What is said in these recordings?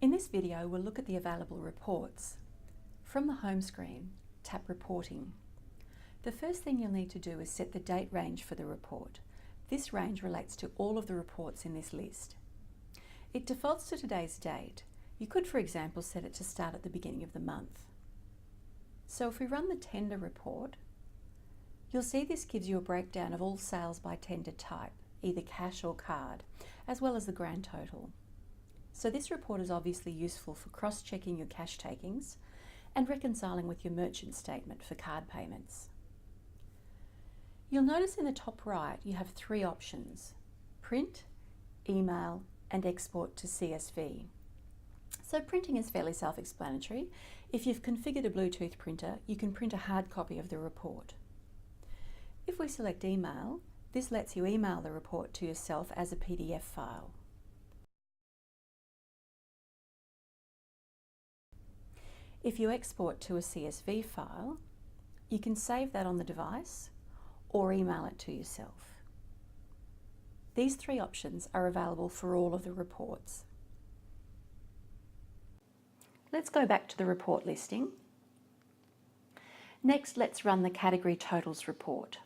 In this video, we'll look at the available reports. From the home screen, tap Reporting. The first thing you'll need to do is set the date range for the report. This range relates to all of the reports in this list. It defaults to today's date. You could, for example, set it to start at the beginning of the month. So if we run the tender report, you'll see this gives you a breakdown of all sales by tender type, either cash or card, as well as the grand total. So this report is obviously useful for cross-checking your cash takings and reconciling with your merchant statement for card payments. You'll notice in the top right you have three options: print, email, and export to CSV. So printing is fairly self-explanatory. If you've configured a Bluetooth printer, you can print a hard copy of the report. If we select email, this lets you email the report to yourself as a PDF file. If you export to a CSV file, you can save that on the device or email it to yourself. These three options are available for all of the reports. Let's go back to the report listing. Next, let's run the category totals report.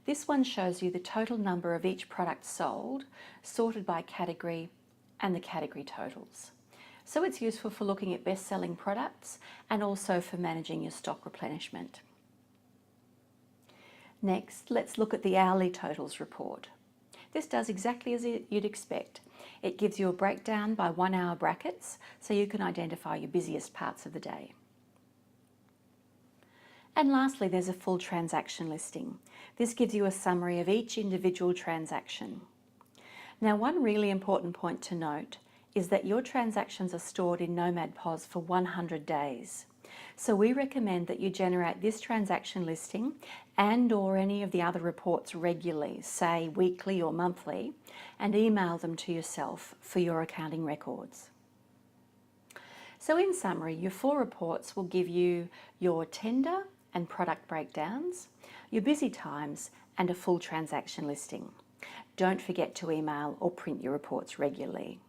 This one shows you the total number of each product sold, sorted by category, and the category totals. So it's useful for looking at best-selling products and also for managing your stock replenishment. Next, let's look at the hourly totals report. This does exactly as you'd expect. It gives you a breakdown by 1 hour brackets so you can identify your busiest parts of the day. And lastly, there's a full transaction listing. This gives you a summary of each individual transaction. Now, one really important point to note is that your transactions are stored in NomadPOS for 100 days. So we recommend that you generate this transaction listing and/or any of the other reports regularly, say weekly or monthly, and email them to yourself for your accounting records. So in summary, your 4 reports will give you your tender and product breakdowns, your busy times, and a full transaction listing. Don't forget to email or print your reports regularly.